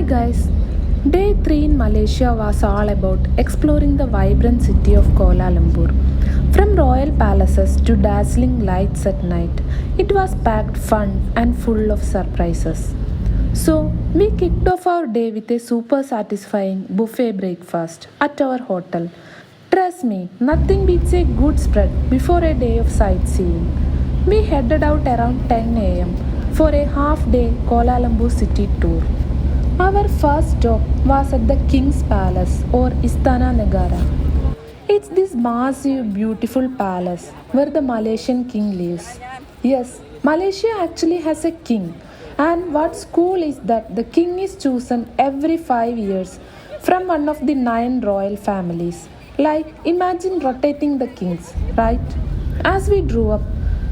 guys, day 3 in Malaysia was all about exploring the vibrant city of Kuala Lumpur. From royal palaces to dazzling lights at night, it was packed fun and full of surprises. So, we kicked off our day with a super satisfying buffet breakfast at our hotel. Trust me, nothing beats a good spread before a day of sightseeing. We headed out around 10 am for a half day Kuala Lumpur city tour. Our first stop was at the King's Palace or Istana Negara. It's this massive, beautiful palace where the Malaysian king lives. Yes, Malaysia actually has a king, and what's cool is that the king is chosen every 5 years from one of the 9 royal families. Like, imagine rotating the kings, right? As we drove up,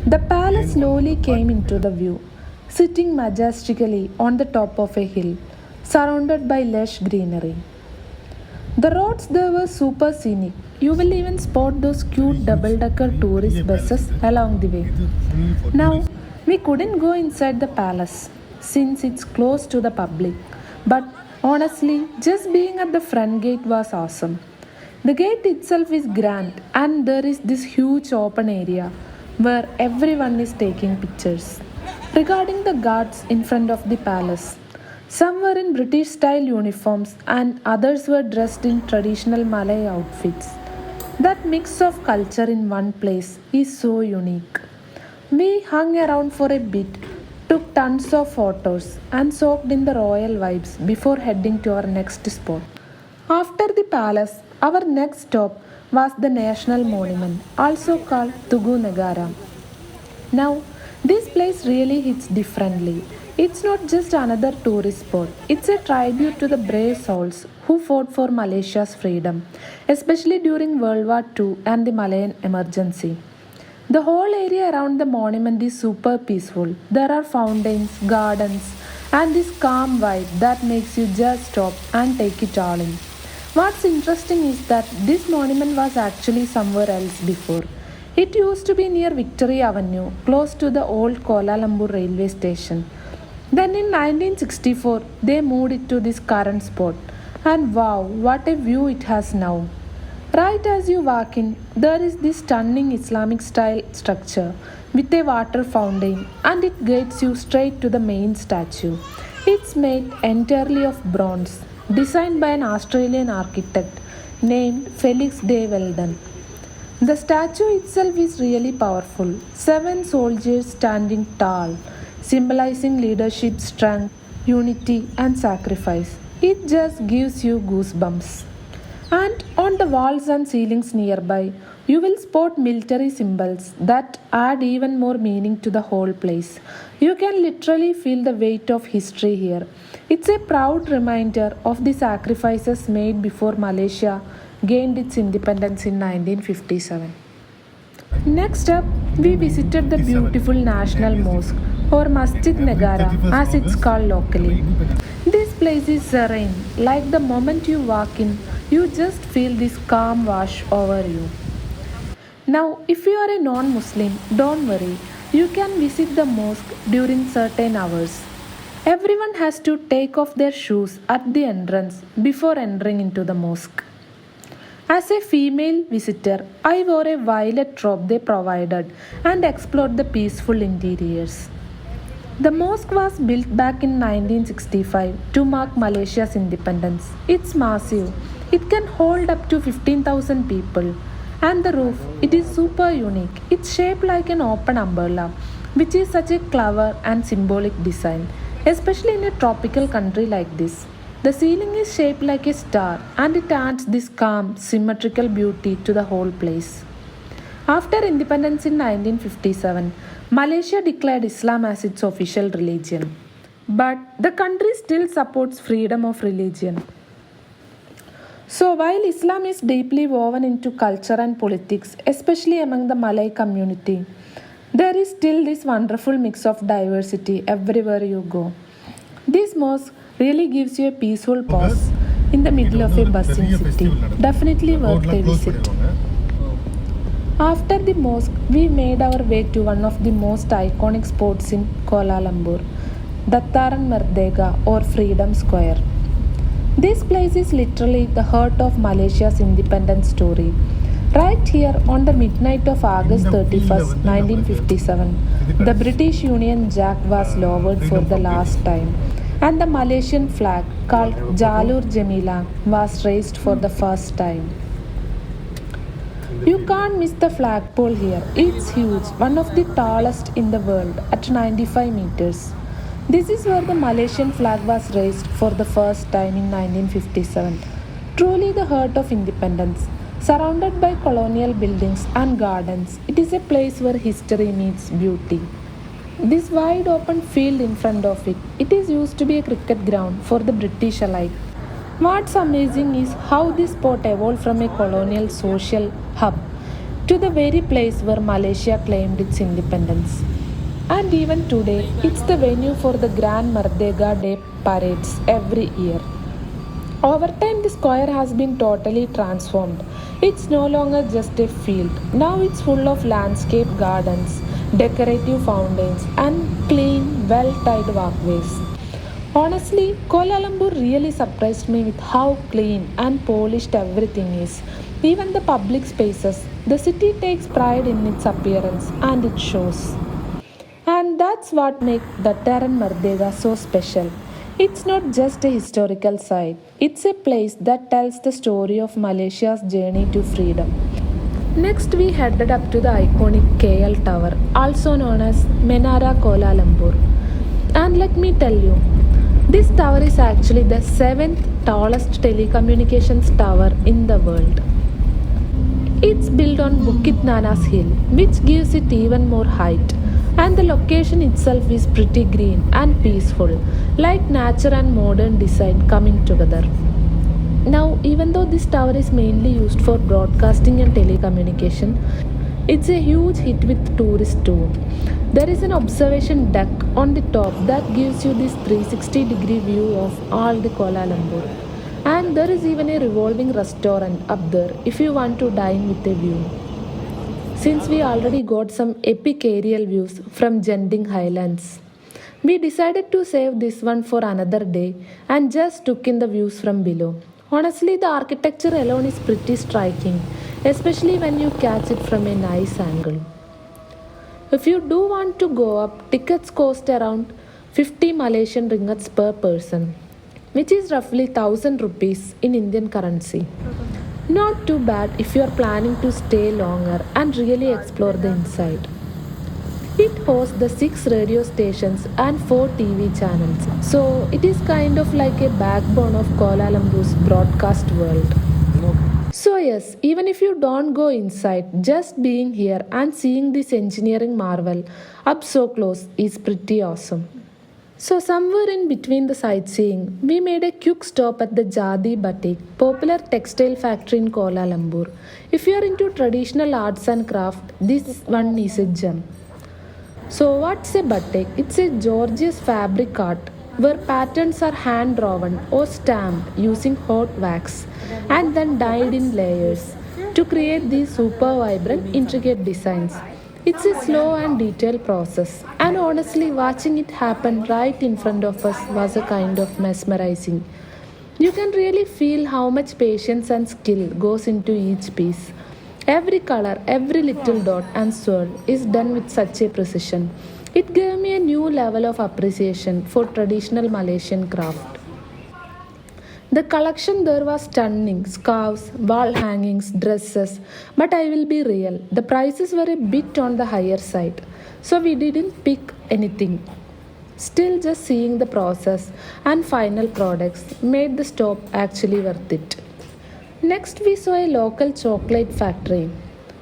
the palace slowly came into the view, sitting majestically on the top of a hill, surrounded by lush greenery. The roads there were super scenic. You will even spot those cute double decker tourist buses along the way. Now, we couldn't go inside the palace since it's closed to the public, but honestly, just being at the front gate was awesome. The gate itself is grand, and there is this huge open area where everyone is taking pictures. Regarding the guards in front of the palace, some were in British style uniforms and others were dressed in traditional Malay outfits. That mix of culture in one place is so unique. We hung around for a bit, took tons of photos, and soaked in the royal vibes before heading to our next spot. After the palace, our next stop was the National Monument, also called Tugu Negara. Now, this place really hits differently. It's not just another tourist spot, it's a tribute to the brave souls who fought for Malaysia's freedom, especially during World War II and the Malayan emergency. The whole area around the monument is super peaceful. There are fountains, gardens, and this calm vibe that makes you just stop and take it all in. What's interesting is that this monument was actually somewhere else before. It used to be near Victory Avenue, close to the old Kuala Lumpur railway station. Then in 1964, they moved it to this current spot. And wow, what a view it has now. Right as you walk in, there is this stunning Islamic style structure with a water fountain, and it guides you straight to the main statue. It's made entirely of bronze, designed by an Australian architect named Felix de Weldon. The statue itself is really powerful. 7 soldiers standing tall, symbolizing leadership, strength, unity, and sacrifice. It just gives you goosebumps. And on the walls and ceilings nearby, you will spot military symbols that add even more meaning to the whole place. You can literally feel the weight of history here. It's a proud reminder of the sacrifices made before Malaysia gained its independence in 1957. Next up, we visited the beautiful National Mosque or Masjid Negara as it's called locally. This place is serene, like the moment you walk in, you just feel this calm wash over you. Now, if you are a non Muslim, don't worry, you can visit the mosque during certain hours. Everyone has to take off their shoes at the entrance before entering into the mosque. As a female visitor, I wore a violet robe they provided and explored the peaceful interiors. The mosque was built back in 1965 to mark Malaysia's independence. It's massive. It can hold up to 15,000 people. And the roof, it is super unique. It's shaped like an open umbrella, which is such a clever and symbolic design, especially in a tropical country like this. The ceiling is shaped like a star and it adds this calm, symmetrical beauty to the whole place. After independence in 1957, Malaysia declared Islam as its official religion. But the country still supports freedom of religion. So while Islam is deeply woven into culture and politics, especially among the Malay community, there is still this wonderful mix of diversity everywhere you go. This mosque really gives you a peaceful pause in the middle of a bustling city. Definitely worth a visit. After the mosque, we made our way to one of the most iconic spots in Kuala Lumpur, Dataran Merdeka or Freedom Square. This place is literally the heart of Malaysia's independence story. Right here on the midnight of August 31st, 1957, the British Union Jack was lowered for the last time, and the Malaysian flag, called Jalur Jamila, was raised for the first time. You can't miss the flagpole here. It's huge, one of the tallest in the world at 95 meters. This is where the Malaysian flag was raised for the first time in 1957. Truly the heart of independence. Surrounded by colonial buildings and gardens, it is a place where history meets beauty. This wide open field in front of it, it is used to be a cricket ground for the British alike. What's amazing is how this spot evolved from a colonial social hub to the very place where Malaysia claimed its independence. And even today, it's the venue for the Grand Merdeka Day parades every year. Over time, the square has been totally transformed. It's no longer just a field. Now it's full of landscape gardens, decorative fountains, and clean, well-tied walkways. Honestly, Kuala Lumpur really surprised me with how clean and polished everything is. Even the public spaces, the city takes pride in its appearance and it shows. And that's what makes the Terran Merdeka so special. It's not just a historical site, it's a place that tells the story of Malaysia's journey to freedom. Next, we headed up to the iconic KL Tower, also known as Menara Kuala Lumpur. And let me tell you, this tower is actually the seventh tallest telecommunications tower in the world. It's built on Bukit Nanas Hill, which gives it even more height. And the location itself is pretty green and peaceful, like nature and modern design coming together. Now, even though this tower is mainly used for broadcasting and telecommunication, it's a huge hit with tourists too. There is an observation deck on the top that gives you this 360-degree view of all the Kuala Lumpur. And there is even a revolving restaurant up there if you want to dine with a view. Since we already got some epic aerial views from Genting Highlands, we decided to save this one for another day and just took in the views from below. Honestly, the architecture alone is pretty striking, especially when you catch it from a nice angle. If you do want to go up, tickets cost around 50 Malaysian ringgits per person, which is roughly 1000 rupees in Indian currency. Not too bad if you are planning to stay longer and really explore the inside. It hosts the 6 radio stations and 4 TV channels, so it is kind of like a backbone of Kuala Lumpur's broadcast world. So, yes, even if you don't go inside, just being here and seeing this engineering marvel up so close is pretty awesome. So, somewhere in between the sightseeing, we made a quick stop at the Jadi Batek, popular textile factory in Kuala Lumpur. If you are into traditional arts and craft, this one is a gem. So, what's a batek? It's a Georgian fabric art where patterns are hand drawn or stamped using hot wax and then dyed in layers to create these super vibrant, intricate designs. It's a slow and detailed process, and honestly, watching it happen right in front of us was a kind of mesmerizing. You can really feel how much patience and skill goes into each piece. Every color, every little dot and swirl is done with such a precision. It gave me a new level of appreciation for traditional Malaysian craft. The collection there was stunning scarves, wall hangings, dresses, but I will be real, the prices were a bit on the higher side, so we didn't pick anything. Still, just seeing the process and final products made the stop actually worth it. Next, we saw a local chocolate factory.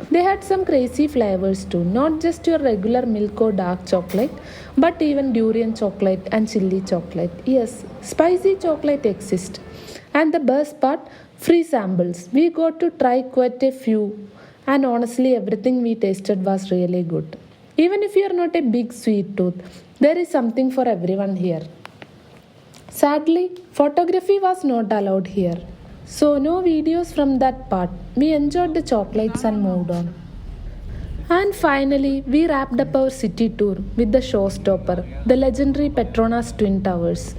They had some crazy flavors too, not just your regular milk or dark chocolate, but even durian chocolate and chili chocolate. Yes, spicy chocolate exists. And the best part, free samples. We got to try quite a few, and honestly, everything we tasted was really good. Even if you are not a big sweet tooth, there is something for everyone here. Sadly, photography was not allowed here. So, no videos from that part. We enjoyed the chocolates and moved on. And finally, we wrapped up our city tour with the showstopper, the legendary Petronas Twin Towers.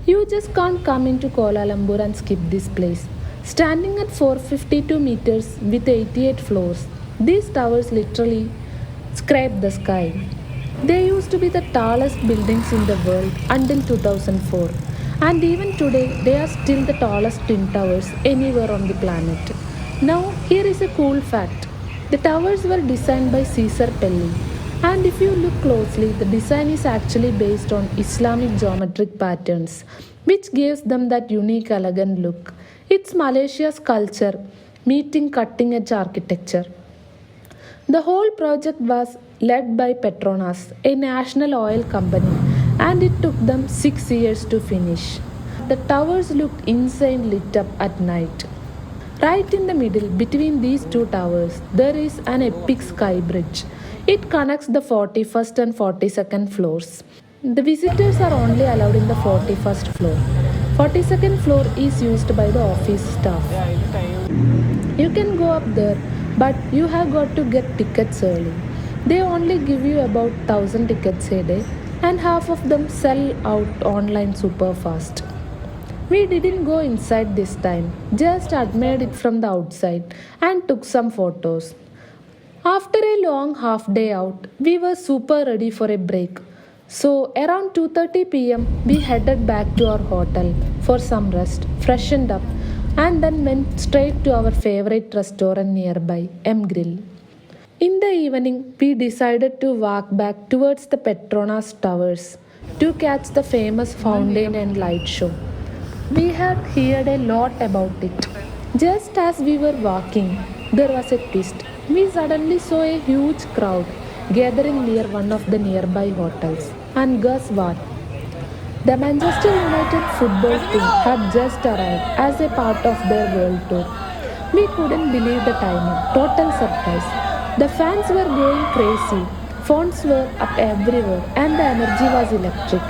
You just can't come into Kuala Lumpur and skip this place. Standing at 452 meters with 88 floors, these towers literally scrape the sky. They used to be the tallest buildings in the world until 2004, and even today they are still the tallest twin towers anywhere on the planet. Now, here is a cool fact. The towers were designed by Caesar Pelli, and if you look closely, the design is actually based on Islamic geometric patterns, which gives them that unique, elegant look. It's Malaysia's culture meeting cutting edge architecture. The whole project was led by Petronas, a national oil company, and it took them 6 years to finish. The towers looked insane lit up at night. Right in the middle, between these two towers, there is an epic sky bridge. It connects the 41st and 42nd floors. The visitors are only allowed in the 41st floor. 42nd floor is used by the office staff. You can go up there, but you have got to get tickets early. They only give you about 1000 tickets a day, and half of them sell out online super fast. We didn't go inside this time, just admired it from the outside and took some photos. After a long half day out, we were super ready for a break. So around 2:30 p.m. we headed back to our hotel for some rest, freshened up, and then went straight to our favorite restaurant nearby, M Grill. In the evening, we decided to walk back towards the Petronas Towers to catch the famous fountain and light show. We had heard a lot about it. Just as we were walking, there was a twist. We suddenly saw a huge crowd gathering near one of the nearby hotels. And guess what? The Manchester United football team had just arrived as a part of their world tour. We couldn't believe the timing. Total surprise. The fans were going crazy. Phones were up everywhere and the energy was electric.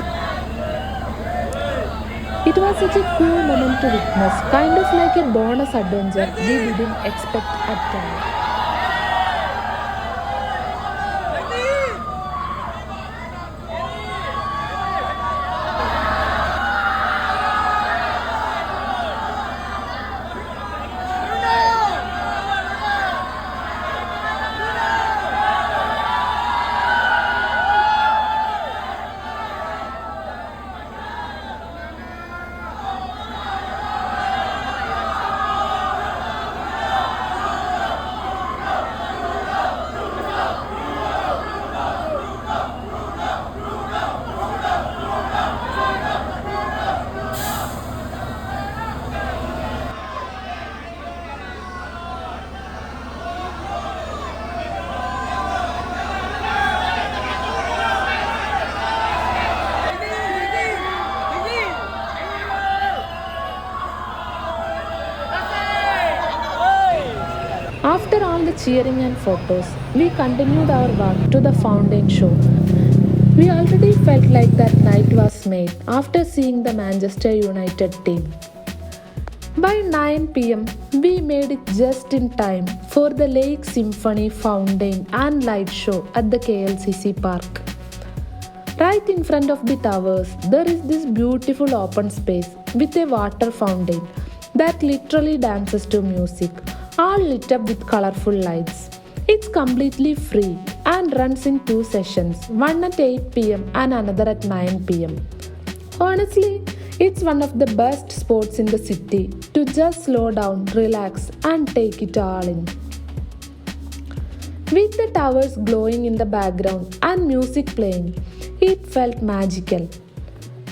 It was such a cool moment to witness, kind of like a bonus adventure we didn't expect at all. After all the cheering and photos, we continued our walk to the fountain show. We already felt like that night was made after seeing the Manchester United team. By 9 pm, we made it just in time for the Lake Symphony fountain and light show at the KLCC park. Right in front of the towers, there is this beautiful open space with a water fountain that literally dances to music, all lit up with colorful lights. It's completely free and runs in two sessions, one at 8 pm and another at 9 pm. Honestly, it's one of the best spots in the city to just slow down, relax, and take it all in. With the towers glowing in the background and music playing, it felt magical.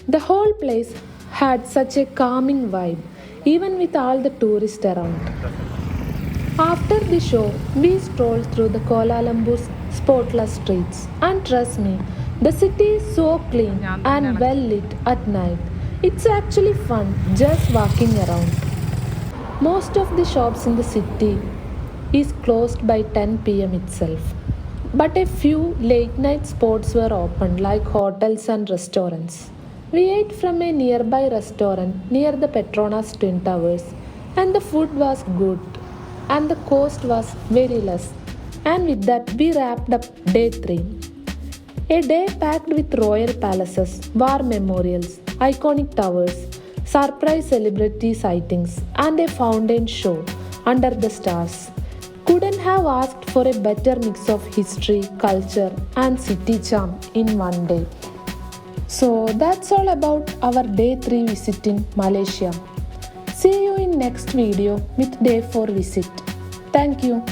The whole place had such a calming vibe, even with all the tourists around. After the show, we strolled through the Kuala Lumpur's spotless streets, and trust me, the city is so clean and well lit at night. It's actually fun just walking around. Most of the shops in the city is closed by 10 pm itself, but a few late night spots were open like hotels and restaurants. We ate from a nearby restaurant near the Petronas Twin Towers, and the food was good and the cost was very less. And with that, we wrapped up day 3. A day packed with royal palaces, war memorials, iconic towers, surprise celebrity sightings, and a fountain show under the stars. Couldn't have asked for a better mix of history, culture, and city charm in one day. So that's all about our day 3 visit in Malaysia. See you in next video with day 4 visit. Thank you.